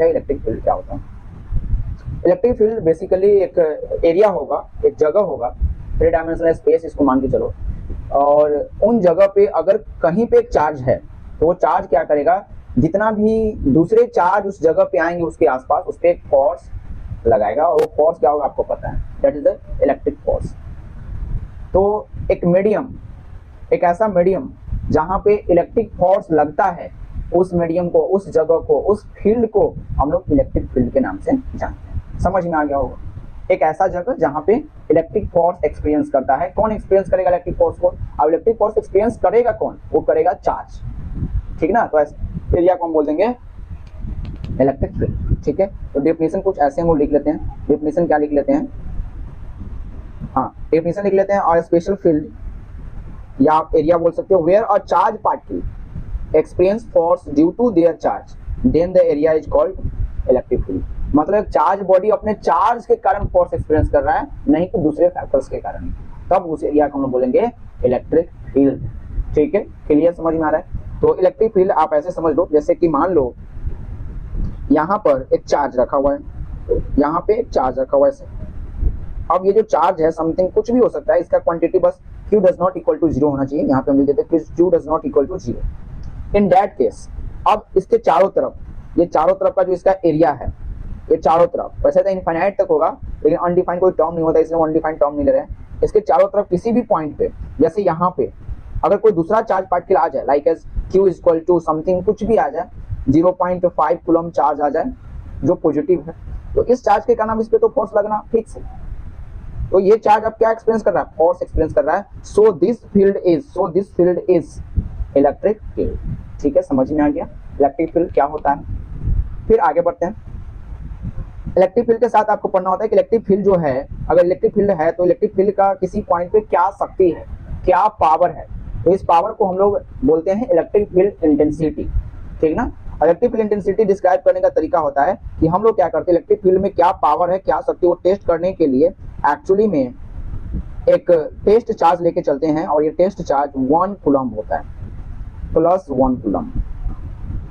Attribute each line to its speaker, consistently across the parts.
Speaker 1: है electric field क्या होता है। इलेक्ट्रिक फील्ड बेसिकली एक एरिया होगा, एक जगह होगा, 3 डायमेंशनल स्पेस इसको मान के चलो, और उन जगह पे अगर कहीं पे एक चार्ज है तो वो चार्ज क्या करेगा, जितना भी दूसरे चार्ज उस जगह पे आएंगे उसके आसपास, उस पर एक फोर्स लगाएगा, और वो फोर्स क्या होगा आपको पता है, that is the electric force. तो एक मीडियम, एक ऐसा मीडियम जहाँ पे इलेक्ट्रिक फोर्स लगता है, उस मीडियम को, उस जगह को, उस फील्ड को हम लोग इलेक्ट्रिक फील्ड के नाम से जानते हैं। समझ में आ गया होगा, एक ऐसा जगह जहाँ पे इलेक्ट्रिक फोर्स एक्सपीरियंस करता है। कौन एक्सपीरियंस करेगा इलेक्ट्रिक फोर्स को? अब इलेक्ट्रिक फोर्स एक्सपीरियंस करेगा कौन? वो करेगा चार्ज, ठीक ना। तो एरिया को हम बोल देंगे इलेक्ट्रिक फील्ड, ठीक है। तो डेफिनेशन कुछ ऐसे हम लोग लिख लेते हैं। डेफिनेशन क्या लिख लेते हैं? हाँ, डेफिनेशन लिख लेते हैं, और स्पेशल फील्ड या आप एरिया बोल सकते हो, where a charge particle experience force due to their charge, then the area is called electric field. मतलब चार्ज बॉडी अपने चार्ज के कारण फोर्स एक्सपीरियंस कर रहा है, नहीं कि दूसरे फैक्टर्स के कारण, तब उस एरिया को हम बोलेंगे इलेक्ट्रिक फील्ड, ठीक है। क्लियर, समझ में आ रहा है? तो इलेक्ट्रिक फील्ड आप ऐसे समझ लो, जैसे कि मान लो यहाँ पर एक चार्ज रखा हुआ है, यहाँ पे एक चार्ज रखा हुआ है ऐसे। अब ये जो चार्ज है समथिंग कुछ भी हो सकता है, इसका क्वांटिटी बस Q does not equal to 0 होना चाहिए। यहाँ पे हम लिख देते हैं Q does not equal to 0। In that case अब इसके चारों तरफ, ये चारों तरफ का जो इसका एरिया है, ये चारों तरफ वैसे तो इनफाइनाइट तक होगा, लेकिन अनडिफाइंड कोई टर्म नहीं होता, इसलिए अनडिफाइंड टर्म नहीं ले रहे हैं। इसके चारों तरफ किसी भी पॉइंट पे, जैसे यहाँ पे अगर कोई दूसरा चार्ज पार्टिकल आ जाए, like as Q equal to something कुछ भी आ जाए, 0.5 कूलम चार्ज आ जाए जो पॉजिटिव है, तो इस चार्ज के कारण इस पे तो फोर्स लगना फिक्स है। तो ये चार्ज अब क्या एक्सपीरियंस कर रहा है? फोर्स एक्सपीरियंस कर रहा है। So this field is electric field, ठीक है। समझ में आ गया इलेक्ट्रिक फील्ड क्या होता है? फिर आगे बढ़ते हैं। इलेक्ट्रिक फील्ड के साथ आपको पढ़ना होता है कि इलेक्ट्रिक फील्ड जो है, अगर इलेक्ट्रिक फील्ड है तो इलेक्ट्रिक फील्ड का किसी पॉइंट पे क्या शक्ति है, क्या पावर है, तो इस पावर को हम लोग बोलते हैं इलेक्ट्रिक फील्ड इंटेंसिटी, ठीक ना। इलेक्ट्रिक फील्ड इंटेंसिटी डिस्क्राइब करने का तरीका होता है कि हम लोग क्या करते हैं, इलेक्ट्रिक फील्ड में क्या पावर है, क्या शक्ति, वो टेस्ट करने के लिए एक्चुअली में एक टेस्ट चार्ज लेके चलते हैं, और ये टेस्ट चार्ज 1 कूलम होता है, प्लस 1 कूलम,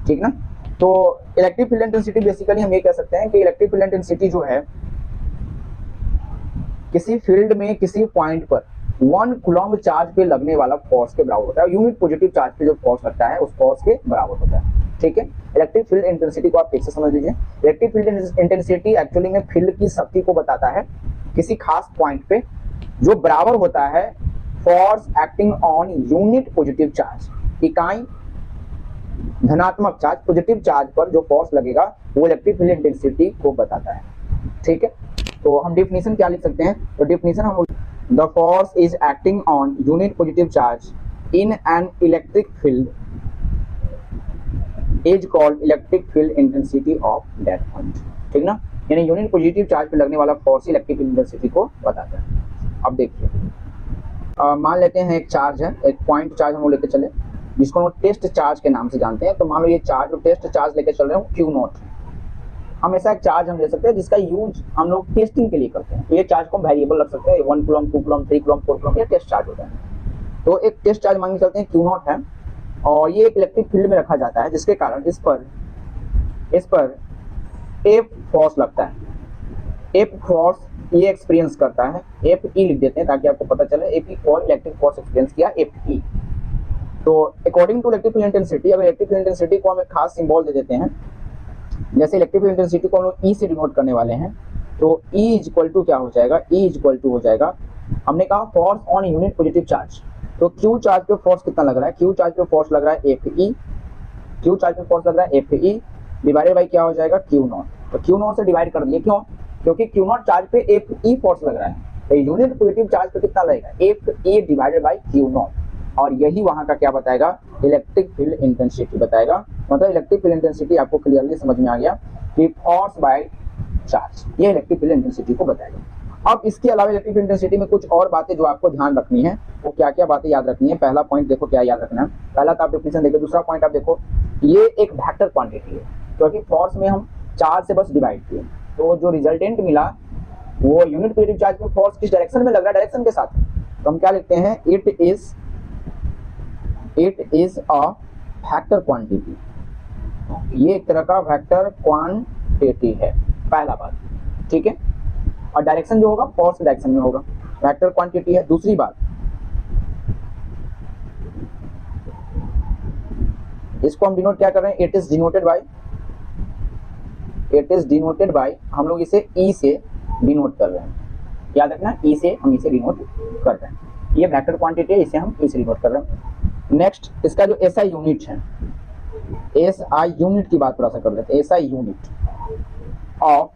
Speaker 1: ठीक ना। तो इलेक्ट्रिक फील्ड इंटेंसिटी बेसिकली हम ये कह सकते हैं कि इलेक्ट्रिक फील्ड इंटेंसिटी जो है, किसी फील्ड में किसी पॉइंट पर 1 कूलम चार्ज पे लगने वाला फोर्स के बराबर होता है। यूनिट पॉजिटिव चार्ज पे जो फोर्स लगता है उस फोर्स के बराबर होता है, ठीक है। इलेक्ट्रिक फील्ड इंटेंसिटी को आप ठीक से समझ लीजिए। इलेक्ट्रिक फील्ड इंटेंसिटी एक्चुअली में फील्ड की शक्ति को बताता है किसी खास पॉइंट पे, जो बराबर होता है force acting on unit positive charge, इकाई धनात्मक चार्ज, पॉजिटिव चार्ज पर जो फोर्स लगेगा वो इलेक्ट्रिक फील्ड इंटेंसिटी को बताता है, ठीक है। तो हम डेफिनेशन क्या लिख सकते हैं? तो डेफिनेशन हम, the force is acting on unit positive charge in an electric field is called electric field intensity of that point, ठीक ना। यानी यूनिट पॉजिटिव चार्ज पे लगने वाला फोर्स इलेक्ट्रिक फील्ड इंटेंसिटी को बताता है। अब देखिए, मान लेते हैं एक चार्ज है, एक पॉइंट चार्ज हम लोग लेके चले, जिसको हम टेस्ट चार्ज के नाम से जानते हैं। तो मान लो ये चार्ज, जो टेस्ट चार्ज लेके चल रहे हो Q0, हमेशा एक चार्ज हम ले सकते हैं जिसका यूज हम लोग टेस्टिंग के लिए करते हैं। तो ये चार्ज को वेरिएबल रख सकते हैं, 1 कूलम, 2 कूलम, 3 कूलम, 4 कूलम, ये टेस्ट चार्ज होता है। तो एक टेस्ट चार्ज मान के चलते हैं Q0 है, और ये एक इलेक्ट्रिक फील्ड में रखा जाता है, जिसके कारण इस पर F फोर्स लगता है। F फोर्स ये एक्सपीरियंस करता है, FE लिख देते हैं ताकि आपको पता चले, FE और इलेक्ट्रिक फोर्स एक्सपीरियंस किया, FE। तो according to electric field intensity, अगर इलेक्ट्रिक फील्ड इंटेंसिटी को हम एक खास सिंबल दे देते हैं, जैसे इलेक्ट्रिक फील्ड इंटेंसिटी को हम लोग E से डिनोट करने वाले हैं, तो E इज इक्वल टू क्या हो जाएगा? E इज इक्वल टू हो जाएगा, हमने कहा force on unit positive charge. तो Q चार्ज पे फोर्स कितना लग रहा है? Q चार्ज पे फोर्स लग रहा है FE, Q चार्ज पे फोर्स लग रहा है FE डिवाइडेड बाई क्या हो जाएगा? Q0। तो Q0 से डिवाइड कर दिए, क्यों? क्योंकि Q0 चार्ज पे FE फोर्स लग रहा है, तो यूनिट पॉजिटिव चार्ज पे कितना लगेगा? FE डिवाइडेड बाई Q0, और यही वहां का क्या बताएगा? इलेक्ट्रिक फील्ड इंटेंसिटी बताएगा। मतलब इलेक्ट्रिक फील्ड इंटेंसिटी आपको क्लियरली समझ में आ गया कि फोर्स बाय चार्ज, ये इलेक्ट्रिक फील्ड इंटेंसिटी को बताएगा। अब इसके अलावा इलेक्ट्रिक फील्ड इंटेंसिटी में कुछ और बातें जो आपको ध्यान रखनी है, वो क्या क्या बातें याद रखनी है? पहला पॉइंट देखो क्या याद रखना है। पहला तो आप डेफिनेशन देखो, दूसरा पॉइंट आप देखो, ये एक वेक्टर क्वांटिटी है, क्योंकि फोर्स में हम चार्ज से बस डिवाइड किए, तो जो रिजल्टेंट मिला वो यूनिट पॉजिटिव चार्ज में फोर्स किस डायरेक्शन में लग रहा है, डायरेक्शन के साथ, तो हम क्या लिखते हैं? It is a vector quantity. ये एक तरह का वेक्टर क्वांटिटी क्वांटिटी है, पहला बात, ठीक है। और डायरेक्शन जो होगा फोर्स डायरेक्शन में होगा, वेक्टर क्वांटिटी है। दूसरी बात, इसको हम डिनोट क्या कर रहे हैं, इट इज डिनोटेड बाय, हम लोग इसे ई से डिनोट कर रहे हैं, याद रखना ई से हम इसे डिनोट कर रहे हैं, ये वेक्टर क्वांटिटी है, इसे हम ई से डिनोट कर रहे हैं। नेक्स्ट, इसका जो एसआई यूनिट है, एसआई यूनिट की बात थोड़ा सा कर लेते हैं, एसआई यूनिट ऑफ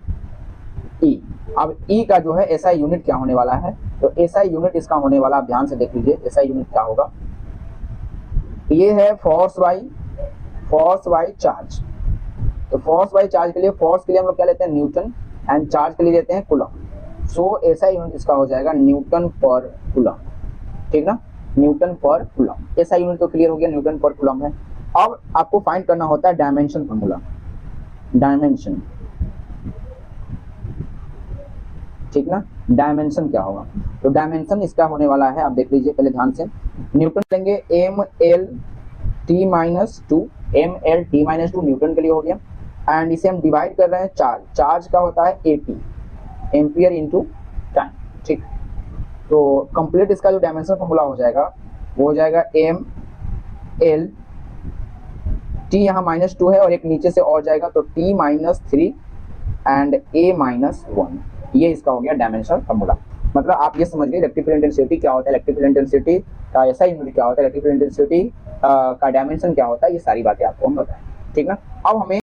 Speaker 1: ई। अब ई का जो है एसआई यूनिट क्या होने वाला है, तो एसआई यूनिट इसका होने वाला, आप ध्यान से देख लीजिए एसआई यूनिट क्या होगा, ये है फोर्स बाई चार्ज। तो फोर्स बाई चार्ज के लिए, फोर्स के लिए हम लोग क्या लेते हैं, न्यूटन, एंड चार्ज के लिए लेते हैं कूलम। सो एसआई यूनिट इसका हो जाएगा न्यूटन पर कूलम, ठीक ना, न्यूटन पर कूलम। एसआई यूनिट तो क्लियर हो गया, न्यूटन पर कूलम है। अब आपको फाइंड करना होता है डायमेंशन फॉर्मूला, डायमेंशन, ठीक ना, डायमेंशन क्या होगा, तो डायमेंशन इसका होने वाला है, आप देख लीजिए पहले ध्यान से, न्यूटन लेंगे M L T minus two, newton के लिए हो गया, एंड इसे हम डिवाइड कर रहे हैं चार्ज का होता है एटी, एम्पियर इंटू टाइम, ठीक। तो कंप्लीट इसका जो डायमेंशन फॉर्मूला हो जाएगा वो हो जाएगा एम एल टी, यहाँ -2 है और एक नीचे से और जाएगा, तो टी -3 एंड ए -1, ये इसका हो गया डायमेंशन फॉर्मूला। मतलब आप ये समझ गए इलेक्ट्रिकल इंटेंसिटी क्या होता है, इलेक्ट्रिकल इंटेंसिटी का एसआई यूनिट क्या होता है, इलेक्ट्रिकल इंटेंसिटी का डायमेंशन क्या होता है, ये सारी बातें आपको हम बताएं, ठीक ना। अब हमें